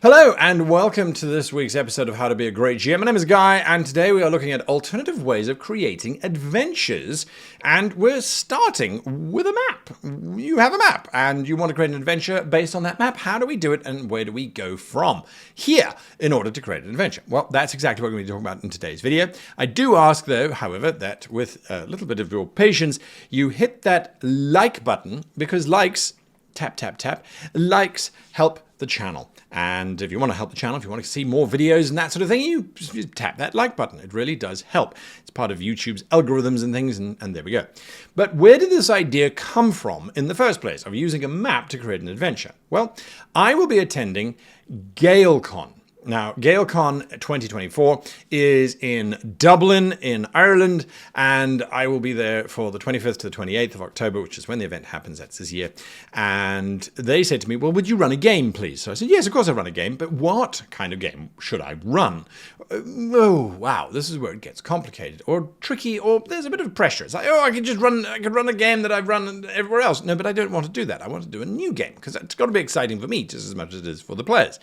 Hello and welcome to this week's episode of How to Be a Great GM. My name is Guy and today we are looking at alternative ways of creating adventures, and we're starting with a map. You have a map and you want to create an adventure based on that map. How do we do it and where do we go from here in order to create an adventure? Well, that's exactly what we're going to be talking about in today's video. I do ask though, however, that with a little bit of your patience, you hit that like button because likes, tap, tap, tap, likes help the channel. And if you want to help the channel, if you want to see more videos and that sort of thing, you just tap that like button. It really does help. It's part of YouTube's algorithms and things, and there we go. But where did this idea come from in the first place of using a map to create an adventure? Well, I will be attending Gaelcon. Now, Gaelcon 2024 is in Dublin, in Ireland, and I will be there for the 25th to the 28th of October, which is when the event happens. That's this year. And they said to me, well, would you run a game, please? So I said, yes, of course I'll run a game, but what kind of game should I run? Oh, wow, this is where it gets complicated or tricky, or there's a bit of pressure. It's like, oh, I could run a game that I've run everywhere else. No, but I don't want to do that. I want to do a new game because it's got to be exciting for me just as much as it is for the players.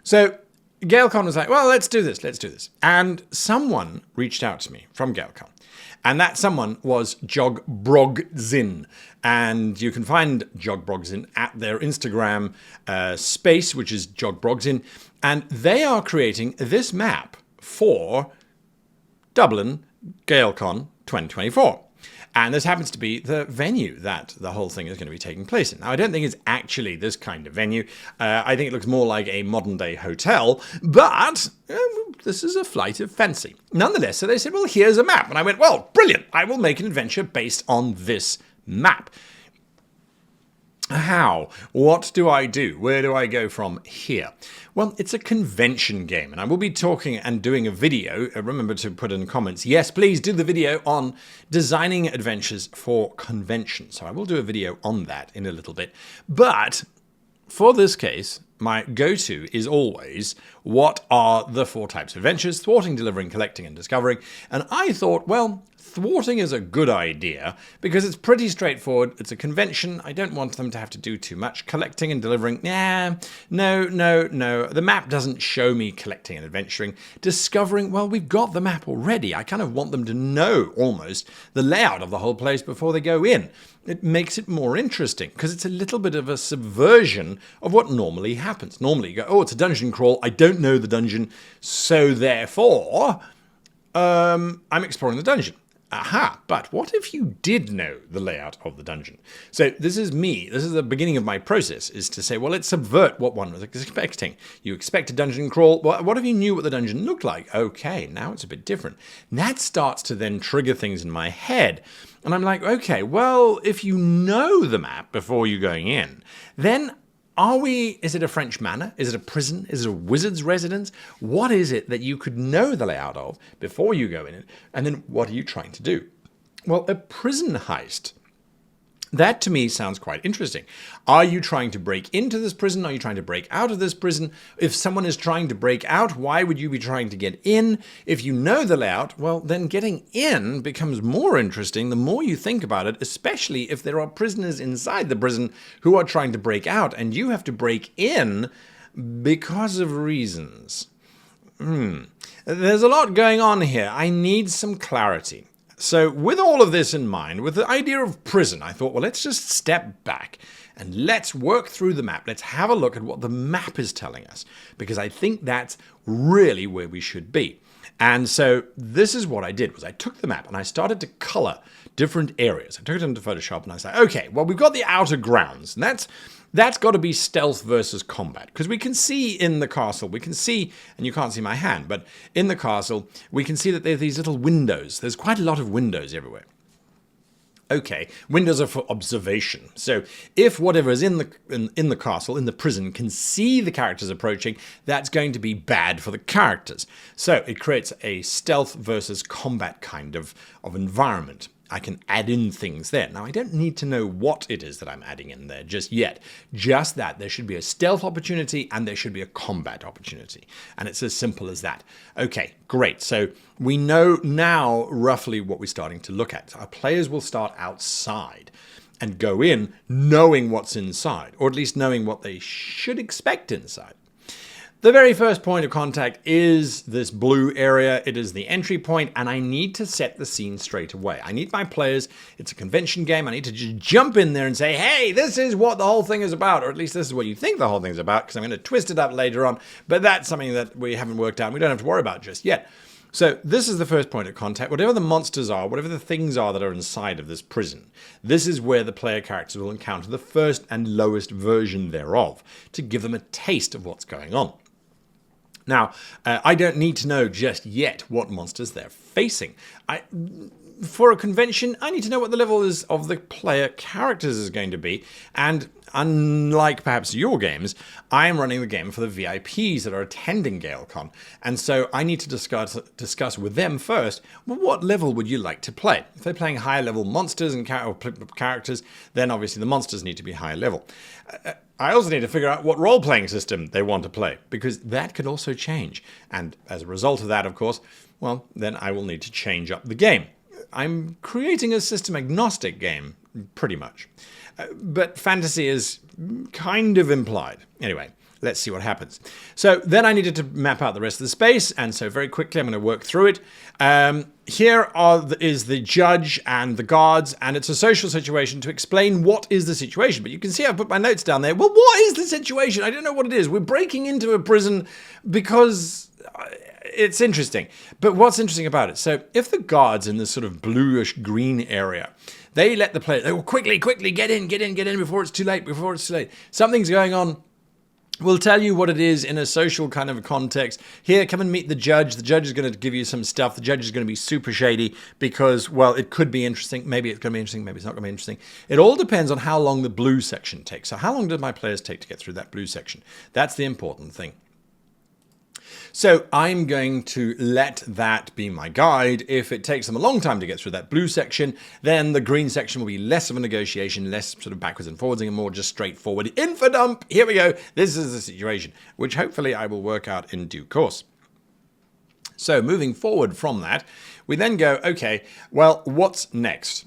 So Gaelcon was like, well, let's do this. And someone reached out to me from Gaelcon. And that someone was Jogbrogzin. And you can find Jogbrogzin at their Instagram space, which is Jogbrogzin. And they are creating this map for Dublin Gaelcon 2024. And this happens to be the venue that the whole thing is going to be taking place in. Now, I don't think it's actually this kind of venue. I think it looks more like a modern-day hotel, but this is a flight of fancy. Nonetheless, so they said, well, here's a map. And I went, well, brilliant. I will make an adventure based on this map. How? What do I do? Where do I go from here? Well, it's a convention game, and I will be talking and doing a video. Remember to put in comments, yes, please do the video on designing adventures for conventions. So I will do a video on that in a little bit. But for this case, my go-to is always, what are the 4 types of adventures? Thwarting, delivering, collecting, and discovering. And I thought, well, thwarting is a good idea because it's pretty straightforward. It's a convention. I don't want them to have to do too much. Collecting and delivering, no. The map doesn't show me collecting and adventuring. Discovering, well, we've got the map already. I kind of want them to know almost the layout of the whole place before they go in. It makes it more interesting because it's a little bit of a subversion of what normally happens. Normally you go, oh, it's a dungeon crawl. I don't know the dungeon, so therefore I'm exploring the dungeon. Aha, but what if you did know the layout of the dungeon? So this is me. This is the beginning of my process, is to say, well, let's subvert what one was expecting. You expect a dungeon crawl. Well, what if you knew what the dungeon looked like? Okay, now it's a bit different. And that starts to then trigger things in my head. And I'm like, okay, well, if you know the map before you're going in, then is it a French manor? Is it a prison? Is it a wizard's residence? What is it that you could know the layout of before you go in? And then what are you trying to do? Well, a prison heist. That to me sounds quite interesting. Are you trying to break into this prison? Are you trying to break out of this prison? If someone is trying to break out, why would you be trying to get in? If you know the layout, well, then getting in becomes more interesting the more you think about it, especially if there are prisoners inside the prison who are trying to break out and you have to break in because of reasons. There's a lot going on here. I need some clarity. So with all of this in mind, with the idea of prison, I thought, well, let's just step back and let's work through the map. Let's have a look at what the map is telling us, because I think that's really where we should be. And so this is what I did, was I took the map and I started to color different areas. I took it into Photoshop and I said, okay, well, we've got the outer grounds, and that's got to be stealth versus combat, because we can see in the castle, we can see, and you can't see my hand, but in the castle, we can see that there are these little windows. There's quite a lot of windows everywhere. Okay, windows are for observation. So if whatever is in the castle, in the prison, can see the characters approaching, that's going to be bad for the characters. So it creates a stealth versus combat kind of environment. I can add in things there. Now, I don't need to know what it is that I'm adding in there just yet. Just that there should be a stealth opportunity and there should be a combat opportunity. And it's as simple as that. Okay, great. So we know now roughly what we're starting to look at. Our players will start outside and go in knowing what's inside, or at least knowing what they should expect inside. The very first point of contact is this blue area. It is the entry point, and I need to set the scene straight away. I need my players, it's a convention game, I need to just jump in there and say, hey, this is what the whole thing is about, or at least this is what you think the whole thing is about, because I'm going to twist it up later on, but that's something that we haven't worked out, and we don't have to worry about just yet. So this is the first point of contact. Whatever the monsters are, whatever the things are that are inside of this prison, this is where the player characters will encounter the first and lowest version thereof, to give them a taste of what's going on. Now, I don't need to know just yet what monsters they're facing. For a convention, I need to know what the level is of the player characters is going to be. And unlike perhaps your games, I am running the game for the VIPs that are attending Gaelcon. And so I need to discuss with them first, well, what level would you like to play? If they're playing higher level monsters and characters, then obviously the monsters need to be higher level. I also need to figure out what role-playing system they want to play, because that could also change. And as a result of that, of course, well, then I will need to change up the game. I'm creating a system-agnostic game, pretty much. But fantasy is kind of implied. Anyway, let's see what happens. So then I needed to map out the rest of the space, and so very quickly I'm going to work through it. Here is the judge and the guards, and it's a social situation to explain what is the situation. But you can see I've put my notes down there. Well, what is the situation? I don't know what it is. We're breaking into a prison because it's interesting. But what's interesting about it? So if the guards in this sort of bluish green area, they let the player, they will quickly, get in before it's too late, Something's going on. We'll tell you what it is in a social kind of context. Here, come and meet the judge. The judge is going to give you some stuff. The judge is going to be super shady because, well, it could be interesting. Maybe it's going to be interesting. Maybe it's not going to be interesting. It all depends on how long the blue section takes. So how long did my players take to get through that blue section? That's the important thing. So I'm going to let that be my guide. If it takes them a long time to get through that blue section, then the green section will be less of a negotiation, less sort of backwards and forwards, and more just straightforward. Info dump, here we go. This is the situation, which hopefully I will work out in due course. So moving forward from that, we then go, okay, well, what's next?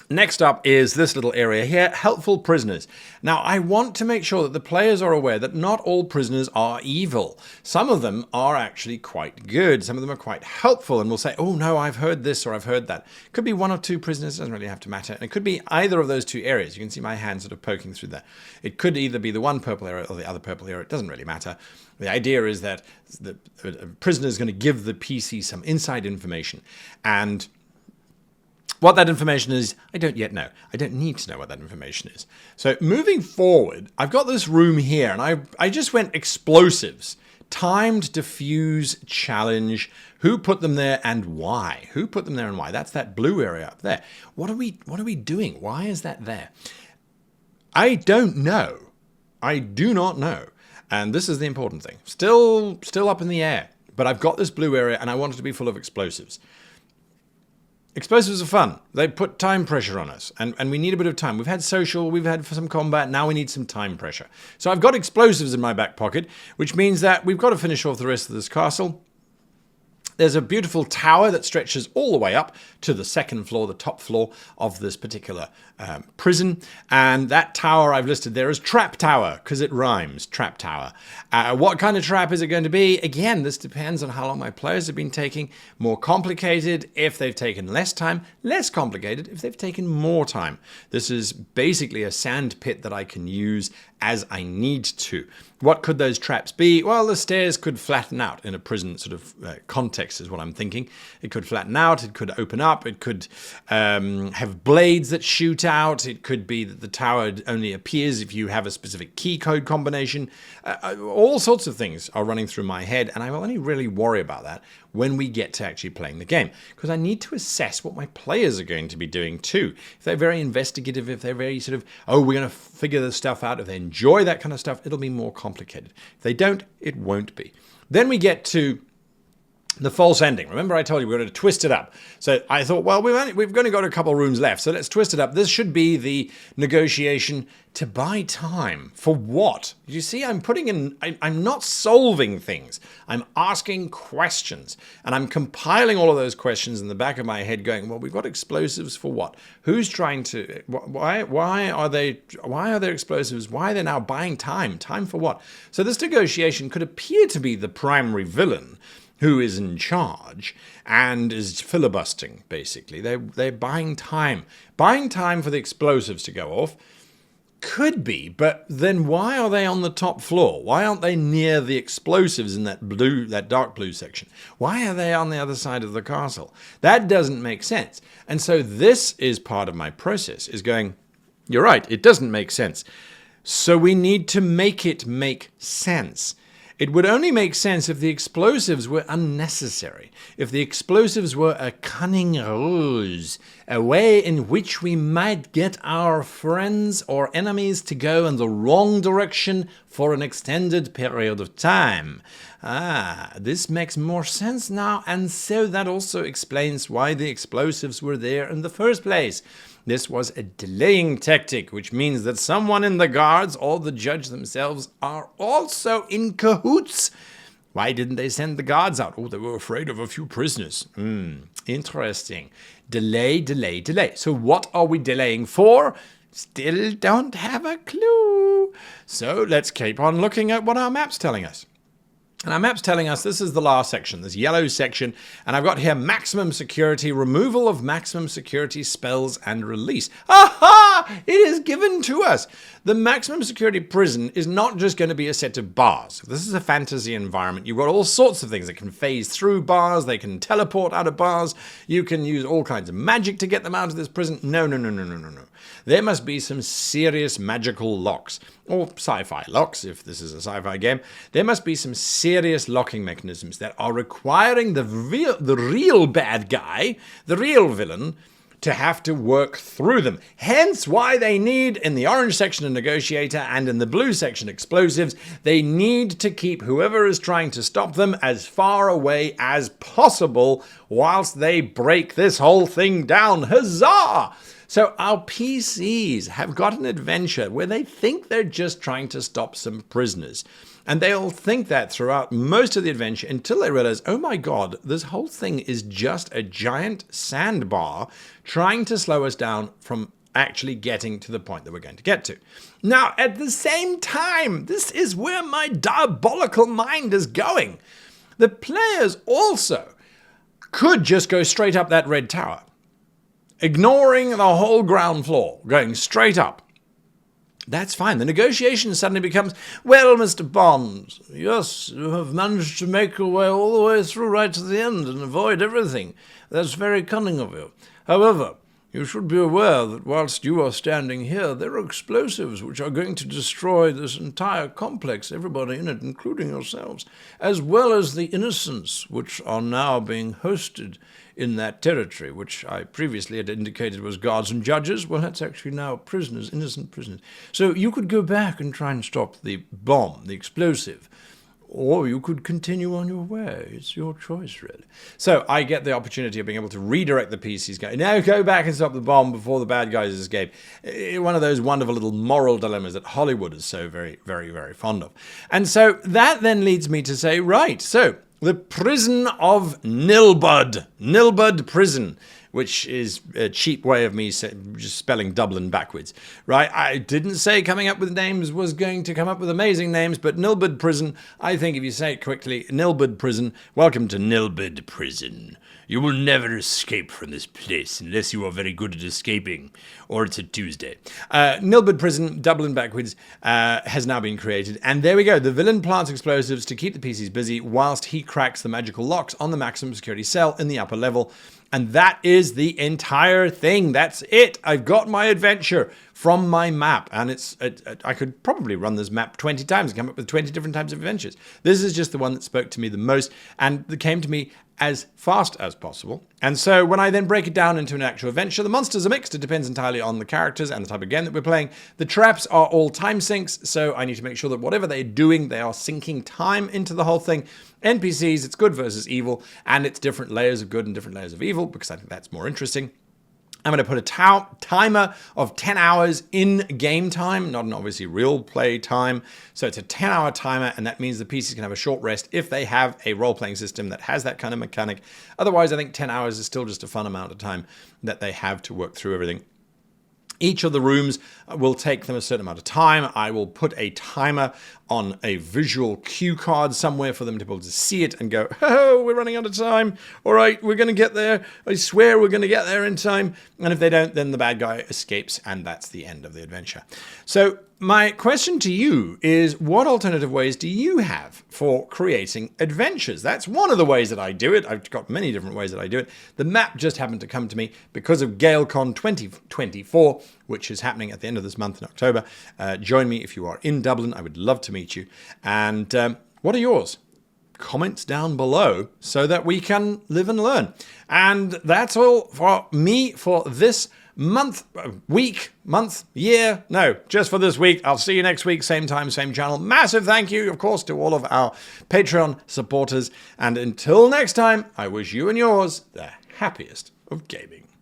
Next up is this little area here, helpful prisoners. Now, I want to make sure that the players are aware that not all prisoners are evil. Some of them are actually quite good. Some of them are quite helpful and will say, oh no, I've heard this or I've heard that. Could be one or two prisoners, doesn't really have to matter. And it could be either of those two areas. You can see my hand sort of poking through there. It could either be the one purple area or the other purple area. It doesn't really matter. The idea is that the prisoner is going to give the PC some inside information, and what that information is, I don't yet know. I don't need to know what that information is. So moving forward, I've got this room here, and I just went explosives. Timed, diffuse, challenge. Who put them there and why? Who put them there and why? That's that blue area up there. What are we doing? Why is that there? I don't know. I do not know. And this is the important thing. Still up in the air. But I've got this blue area, and I want it to be full of explosives. Explosives are fun. They put time pressure on us, and we need a bit of time. We've had social, we've had some combat, now we need some time pressure. So I've got explosives in my back pocket, which means that we've got to finish off the rest of this castle. There's a beautiful tower that stretches all the way up to the second floor, the top floor of this particular prison. And that tower I've listed there as Trap Tower, because it rhymes, Trap Tower. What kind of trap is it going to be? Again, this depends on how long my players have been taking. More complicated if they've taken less time, less complicated if they've taken more time. This is basically a sand pit that I can use as I need to. What could those traps be? Well, the stairs could flatten out in a prison sort of context is what I'm thinking. It could flatten out, it could open up, it could have blades that shoot out, it could be that the tower only appears if you have a specific key code combination. All sorts of things are running through my head, and I will only really worry about that when we get to actually playing the game, because I need to assess what my players are going to be doing too. If they're very investigative, if they're very sort of, oh, we're going to figure this stuff out, if they enjoy that kind of stuff, it'll be more complicated. If they don't, it won't be. Then we get to The false ending. Remember I told you we're going to twist it up. So I thought, well, we've only got a couple of rooms left, so let's twist it up. This should be the negotiation to buy time. For what? You see, I'm putting in, I'm not solving things. I'm asking questions. And I'm compiling all of those questions in the back of my head going, well, we've got explosives for what? Who's trying to, why are there explosives? Why are they now buying time? Time for what? So this negotiation could appear to be the primary villain who is in charge and is filibustering, basically. They're buying time. Buying time for the explosives to go off could be, but then why are they on the top floor? Why aren't they near the explosives in that dark blue section? Why are they on the other side of the castle? That doesn't make sense. And so this is part of my process, is going, you're right, it doesn't make sense. So we need to make it make sense. It would only make sense if the explosives were unnecessary, if the explosives were a cunning ruse, a way in which we might get our friends or enemies to go in the wrong direction for an extended period of time. This makes more sense now, and so that also explains why the explosives were there in the first place. This was a delaying tactic, which means that someone in the guards or the judge themselves are also in cahoots. Why didn't they send the guards out? Oh, they were afraid of a few prisoners. Interesting. Delay, delay, delay. So what are we delaying for? Still don't have a clue. So let's keep on looking at what our map's telling us. And our map's telling us this is the last section, this yellow section, and I've got here maximum security, removal of maximum security spells and release. Aha! It is given to us. The maximum security prison is not just going to be a set of bars. This is a fantasy environment. You've got all sorts of things that can phase through bars, they can teleport out of bars, you can use all kinds of magic to get them out of this prison. No. There must be some serious magical locks, or sci-fi locks, if this is a sci-fi game. There must be some serious locking mechanisms that are requiring the real bad guy, the real villain, to have to work through them. Hence why they need, in the orange section, a negotiator, and in the blue section, explosives. They need to keep whoever is trying to stop them as far away as possible whilst they break this whole thing down. Huzzah! So our PCs have got an adventure where they think they're just trying to stop some prisoners. And they'll think that throughout most of the adventure until they realize, oh my God, this whole thing is just a giant sandbar trying to slow us down from actually getting to the point that we're going to get to. Now, at the same time, this is where my diabolical mind is going. The players also could just go straight up that red tower, ignoring the whole ground floor, going straight up. That's fine. The negotiation suddenly becomes, well, Mr. Bond, yes, you have managed to make your way all the way through right to the end and avoid everything. That's very cunning of you. However, you should be aware that whilst you are standing here, there are explosives which are going to destroy this entire complex, everybody in it, including yourselves, as well as the innocents which are now being hosted in that territory, which I previously had indicated was guards and judges. Well, that's actually now prisoners, innocent prisoners. So you could go back and try and stop the bomb, the explosive, or you could continue on your way. It's your choice, really. So I get the opportunity of being able to redirect the PCs. Now go back and stop the bomb before the bad guys escape. One of those wonderful little moral dilemmas that Hollywood is so very, very, very fond of. And so that then leads me to say, right, so the prison of Nilbud Prison, which is a cheap way of me just spelling Dublin backwards, right? I didn't say coming up with names was going to come up with amazing names, but Nilbud Prison, I think if you say it quickly, Nilbud Prison, welcome to Nilbud Prison. You will never escape from this place unless you are very good at escaping, or it's a Tuesday. Nilbud Prison, Dublin backwards, has now been created. And there we go. The villain plants explosives to keep the PCs busy whilst he cracks the magical locks on the maximum security cell in the upper level. And that is the entire thing. That's it. I've got my adventure. from my map. And I could probably run this map 20 times and come up with 20 different types of adventures. This is just the one that spoke to me the most and that came to me as fast as possible. And so when I then break it down into an actual adventure, the monsters are mixed. It depends entirely on the characters and the type of game that we're playing. The traps are all time sinks, so I need to make sure that whatever they're doing, they are sinking time into the whole thing. NPCs, it's good versus evil, and it's different layers of good and different layers of evil, because I think that's more interesting. I'm going to put a timer of 10 hours in game time, not an obviously real play time. So it's a 10-hour timer, and that means the PCs can have a short rest if they have a role-playing system that has that kind of mechanic. Otherwise, I think 10 hours is still just a fun amount of time that they have to work through everything. Each of the rooms will take them a certain amount of time. I will put a timer on a visual cue card somewhere for them to be able to see it and go, oh, we're running out of time. All right, we're going to get there. I swear we're going to get there in time. And if they don't, then the bad guy escapes, and that's the end of the adventure. So my question to you is, what alternative ways do you have for creating adventures? That's one of the ways that I do it. I've got many different ways that I do it. The map just happened to come to me because of Gaelcon 2024, which is happening at the end of this month in October. Join me if you are in Dublin. I would love to meet you. And what are yours? Comments down below so that we can live and learn. And that's all for me for this month, year. No, just for this week. I'll see you next week, same time, same channel. Massive thank you, of course, to all of our Patreon supporters. And until next time, I wish you and yours the happiest of gaming.